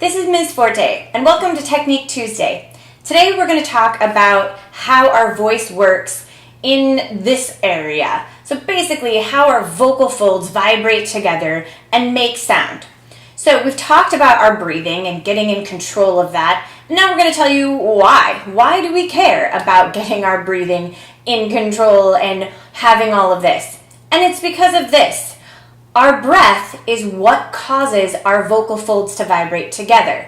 This is Ms.Forte, and welcome to Technique Tuesday. Today we're going to talk about how our voice works in this area. So basically how our vocal folds vibrate together and make sound. So we've talked about our breathing and getting in control of that. Now we're going to tell you why. Why do we care about getting our breathing in control and having all of this? And it's because of this. Our breath is what causes our vocal folds to vibrate together.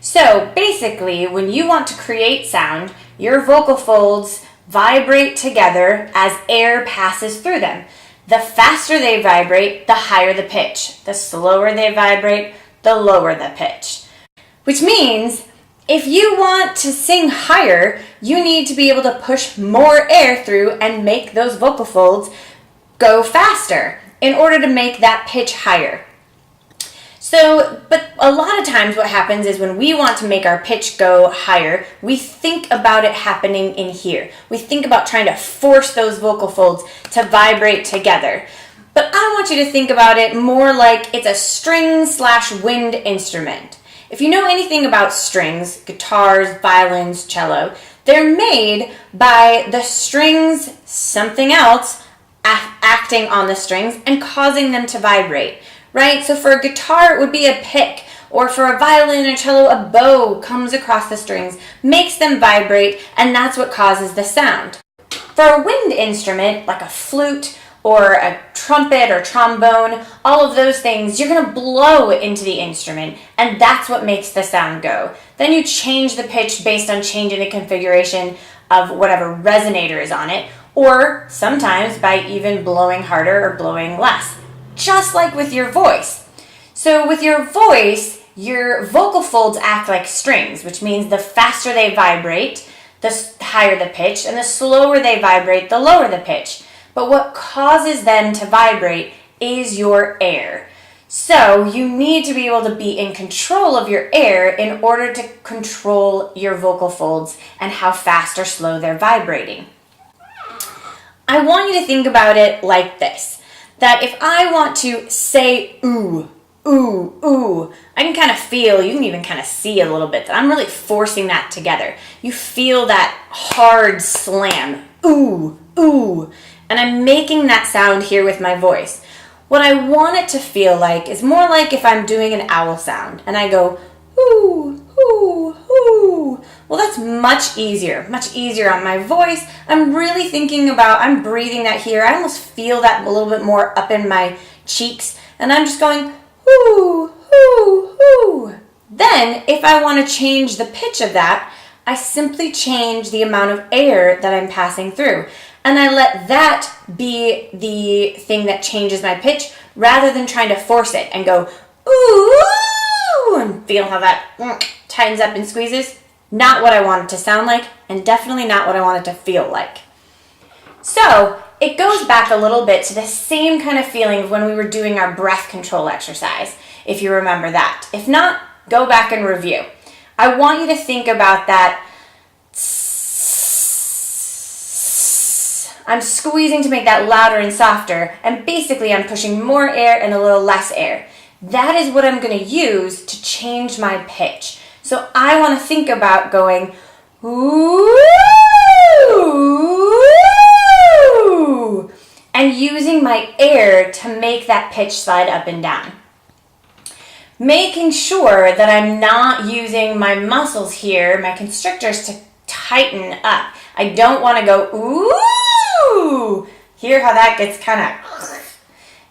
So basically, when you want to create sound, your vocal folds vibrate together as air passes through them. The faster they vibrate, the higher the pitch. The slower they vibrate, the lower the pitch. Which means if you want to sing higher, you need to be able to push more air through and make those vocal folds go faster in order to make that pitch higher. But a lot of times what happens is when we want to make our pitch go higher, we think about it happening in here. We think about trying to force those vocal folds to vibrate together. But I want you to think about it more like it's a string/wind instrument. If you know anything about strings, guitars, violins, cello, they're made by the strings, something else, acting on the strings and causing them to vibrate, right? So for a guitar, it would be a pick, or for a violin or cello, a bow comes across the strings, makes them vibrate, and that's what causes the sound. For a wind instrument, like a flute or a trumpet or trombone, all of those things, you're gonna blow into the instrument, and that's what makes the sound go. Then you change the pitch based on changing the configuration of whatever resonator is on it, or sometimes by even blowing harder or blowing less, just like with your voice. So with your voice, your vocal folds act like strings, which means the faster they vibrate, the higher the pitch, and the slower they vibrate, the lower the pitch. But what causes them to vibrate is your air. So you need to be able to be in control of your air in order to control your vocal folds and how fast or slow they're vibrating. I want you to think about it like this, that if I want to say ooh, ooh, ooh, I can kind of feel, you can even kind of see a little bit that I'm really forcing that together. You feel that hard slam, ooh, ooh, and I'm making that sound here with my voice. What I want it to feel like is more like if I'm doing an owl sound and I go ooh, ooh, ooh. Well, that's much easier on my voice. I'm really thinking about, I'm breathing that here. I almost feel that a little bit more up in my cheeks, and I'm just going ooh, ooh, ooh. Then, if I want to change the pitch of that, I simply change the amount of air that I'm passing through, and I let that be the thing that changes my pitch rather than trying to force it and go ooh, and feel how that tightens up and squeezes. Not what I want it to sound like, and definitely not what I want it to feel like. So it goes back a little bit to the same kind of feeling of when we were doing our breath control exercise, if you remember that. If not, go back and review. I want you to think about that. I'm squeezing to make that louder and softer, and basically I'm pushing more air and a little less air. That is what I'm going to use to change my pitch. So I want to think about going ooh, and using my air to make that pitch slide up and down. Making sure that I'm not using my muscles here, my constrictors, to tighten up. I don't want to go ooh. Hear how that gets kind of,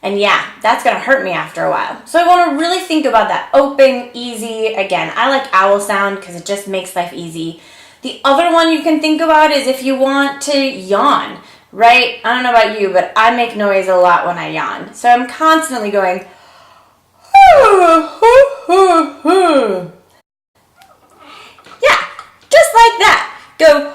and yeah, that's going to hurt me after a while. So I want to really think about that open, easy. Again, I like owl sound because it just makes life easy. The other one you can think about is if you want to yawn, right? I don't know about you, but I make noise a lot when I yawn. So I'm constantly going, yeah, just like that. Go,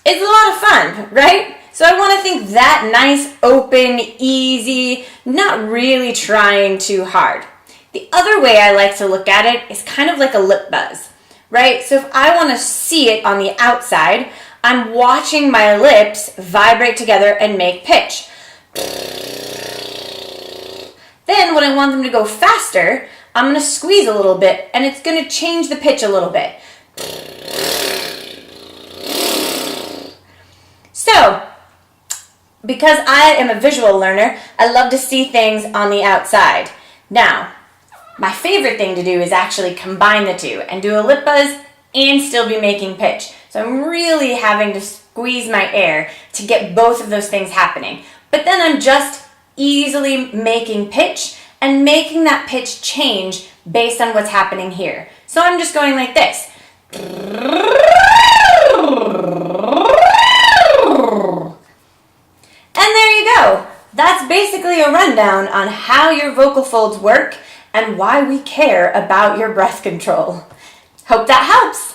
it's a lot of fun, right? So I want to think that nice, open, easy, not really trying too hard. The other way I like to look at it is kind of like a lip buzz, right? So if I want to see it on the outside, I'm watching my lips vibrate together and make pitch. Then what I I want them to go faster, I'm going to squeeze a little bit, and it's going to change the pitch a little bit. So, because I am a visual learner, I love to see things on the outside. Now, my favorite thing to do is actually combine the two and do a lip buzz and still be making pitch. So I'm really having to squeeze my air to get both of those things happening. But then I'm just easily making pitch and making that pitch change based on what's happening here. So I'm just going like this. And there you go. That's basically a rundown on how your vocal folds work and why we care about your breath control. Hope that helps.